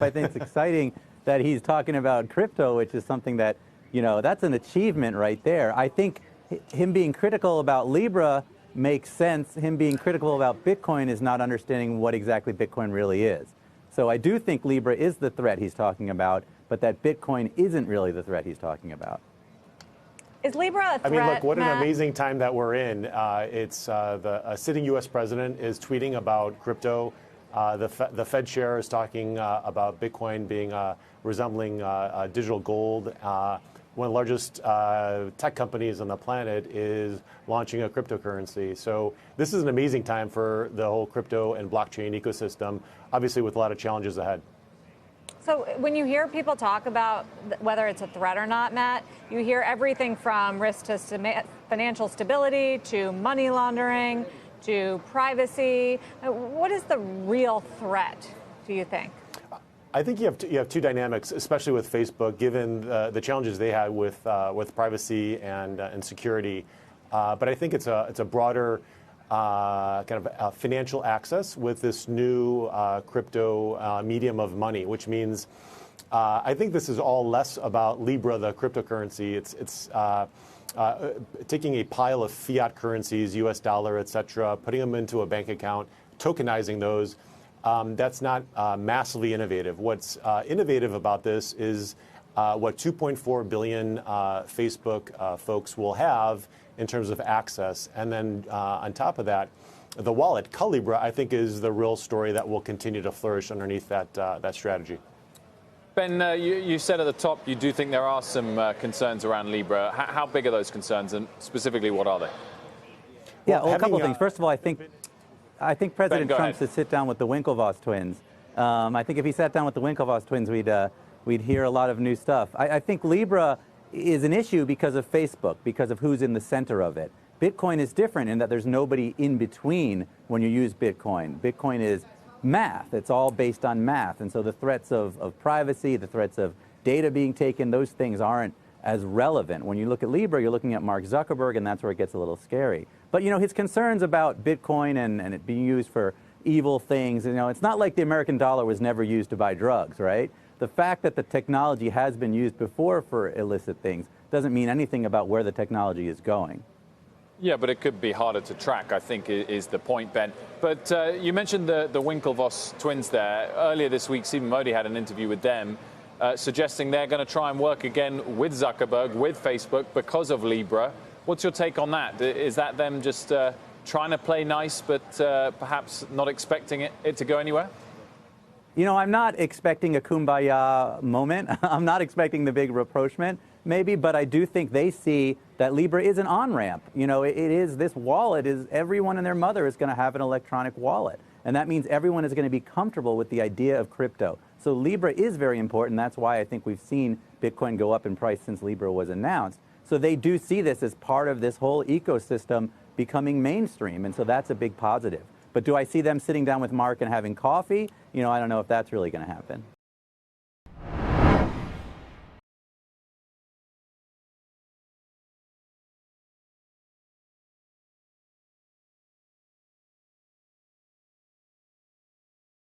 I think it's exciting that he's talking about crypto, which is something that, that's an achievement right there. I think him being critical about Libra makes sense. Him being critical about Bitcoin is not understanding what exactly Bitcoin really is. So I do think Libra is the threat he's talking about, but that Bitcoin isn't really the threat he's talking about. Is Libra a threat, I mean, look, what Matt? an amazing time that we're in. The sitting U.S. president is tweeting about crypto. The Fed chair is talking about Bitcoin being resembling digital gold. One of the largest tech companies on the planet is launching a cryptocurrency. So this is an amazing time for the whole crypto and blockchain ecosystem, obviously with a lot of challenges ahead. So when you hear people talk about whether it's a threat or not, Matt, you hear everything from risk to financial stability to money laundering to privacy. What is the real threat, do you think? I think you have two dynamics, especially with Facebook, given the challenges they had with privacy and security. But I think it's a broader kind of financial access with this new crypto medium of money, which means I think this is all less about Libra, the cryptocurrency. It's taking a pile of fiat currencies, U.S. dollar, et cetera, putting them into a bank account, tokenizing those. That's not massively innovative. What's innovative about this is what 2.4 billion Facebook folks will have in terms of access. And then on top of that, the wallet, Calibra, I think is the real story that will continue to flourish underneath that strategy. Ben, you said at the top you do think there are some concerns around Libra. How big are those concerns, and specifically what are they? Yeah, well, a couple of things. First of all, I think President Trump should sit down with the Winklevoss twins. I think if he sat down with the Winklevoss twins, we'd hear a lot of new stuff. I think Libra is an issue because of Facebook, because of who's in the center of it. Bitcoin is different in that there's nobody in between when you use Bitcoin. Bitcoin is math. It's all based on math. And so the threats of privacy, the threats of data being taken, those things aren't as relevant. When you look at Libra, you're looking at Mark Zuckerberg, and that's where it gets a little scary. But, his concerns about Bitcoin and it being used for evil things, it's not like the American dollar was never used to buy drugs, right? The fact that the technology has been used before for illicit things doesn't mean anything about where the technology is going. Yeah, but it could be harder to track, I think, is the point, Ben. But you mentioned the Winklevoss twins there. Earlier this week, Stephen Modi had an interview with them suggesting they're going to try and work again with Zuckerberg, with Facebook, because of Libra. What's your take on that? Is that them just trying to play nice, but perhaps not expecting it to go anywhere? I'm not expecting a kumbaya moment. I'm not expecting the big rapprochement, maybe, but I do think they see that Libra is an on-ramp. This wallet is, everyone and their mother is going to have an electronic wallet. And that means everyone is going to be comfortable with the idea of crypto. So Libra is very important. That's why I think we've seen Bitcoin go up in price since Libra was announced. So they do see this as part of this whole ecosystem becoming mainstream. And so that's a big positive. But do I see them sitting down with Mark and having coffee? I don't know if that's really going to happen.